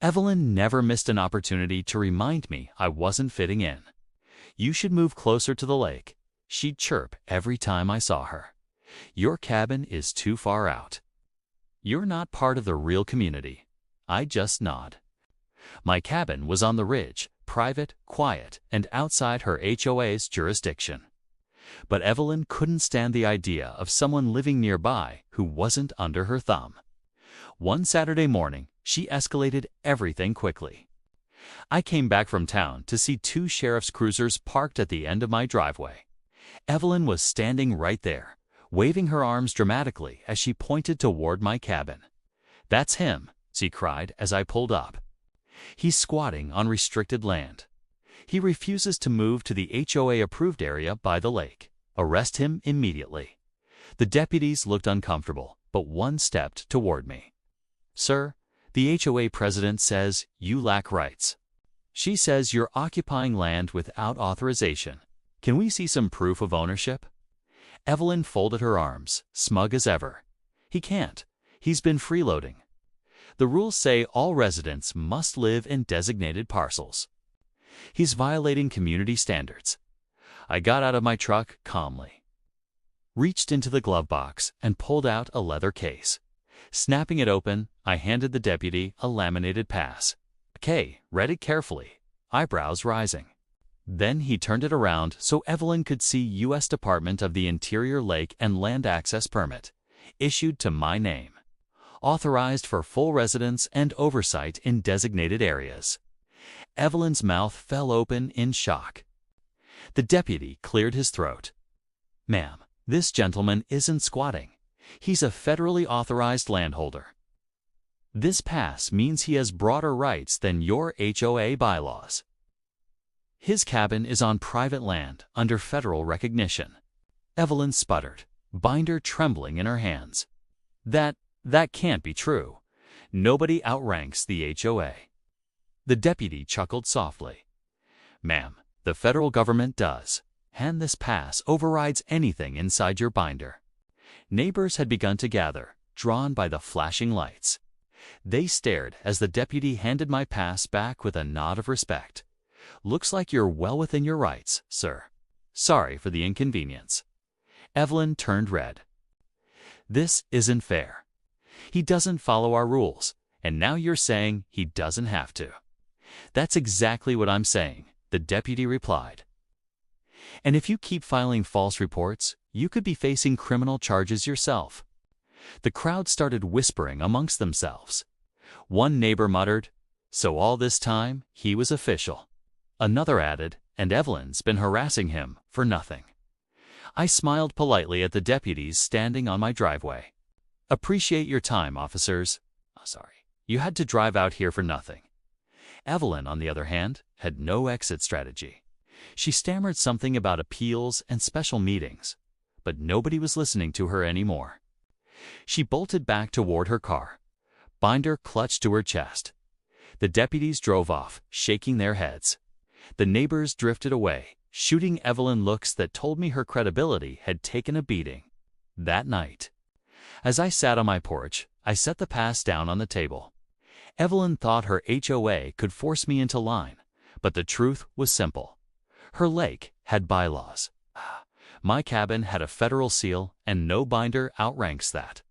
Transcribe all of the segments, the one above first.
Evelyn never missed an opportunity to remind me I wasn't fitting in. "You should move closer to the lake," she'd chirp every time I saw her. "Your cabin is too far out. You're not part of the real community." I'd just nod. My cabin was on the ridge, private, quiet, and outside her HOA's jurisdiction. But Evelyn couldn't stand the idea of someone living nearby who wasn't under her thumb. One Saturday morning, she escalated everything quickly. I came back from town to see two sheriff's cruisers parked at the end of my driveway. Evelyn was standing right there, waving her arms dramatically as she pointed toward my cabin. "That's him," she cried as I pulled up. "He's squatting on restricted land. He refuses to move to the HOA-approved area by the lake. Arrest him immediately." The deputies looked uncomfortable, but one stepped toward me. "Sir, the HOA president says you lack rights. She says you're occupying land without authorization. Can we see some proof of ownership?" Evelyn folded her arms, smug as ever. "He can't. He's been freeloading. The rules say all residents must live in designated parcels. He's violating community standards." I got out of my truck calmly, reached into the glove box, and pulled out a leather case. Snapping it open, I handed the deputy a laminated pass. "Okay, read it carefully," eyebrows rising. Then he turned it around so Evelyn could see U.S. Department of the Interior Lake and Land Access Permit, issued to my name. Authorized for full residence and oversight in designated areas. Evelyn's mouth fell open in shock. The deputy cleared his throat. "Ma'am, this gentleman isn't squatting. He's a federally authorized landholder. This pass means he has broader rights than your HOA bylaws. His cabin is on private land under federal recognition." Evelyn sputtered, binder trembling in her hands. That can't be true. Nobody outranks the HOA." The deputy chuckled softly. "Ma'am, the federal government does. And this pass overrides anything inside your binder." Neighbors had begun to gather, drawn by the flashing lights. They stared as the deputy handed my pass back with a nod of respect. "Looks like you're well within your rights, sir. Sorry for the inconvenience." Evelyn turned red. "This isn't fair. He doesn't follow our rules, and now you're saying he doesn't have to." "That's exactly what I'm saying," the deputy replied. "And if you keep filing false reports, you could be facing criminal charges yourself." The crowd started whispering amongst themselves. One neighbor muttered, "So all this time, he was official." Another added, "And Evelyn's been harassing him for nothing." I smiled politely at the deputies standing on my driveway. "Appreciate your time, officers. Sorry, you had to drive out here for nothing." Evelyn, on the other hand, had no exit strategy. She stammered something about appeals and special meetings, but nobody was listening to her anymore. She bolted back toward her car, binder clutched to her chest. The deputies drove off, shaking their heads. The neighbors drifted away, shooting Evelyn looks that told me her credibility had taken a beating. That night, as I sat on my porch, I set the pass down on the table. Evelyn thought her HOA could force me into line, but the truth was simple. Her lake had bylaws. My cabin had a federal seal, and no binder outranks that.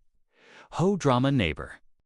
Ho drama neighbor.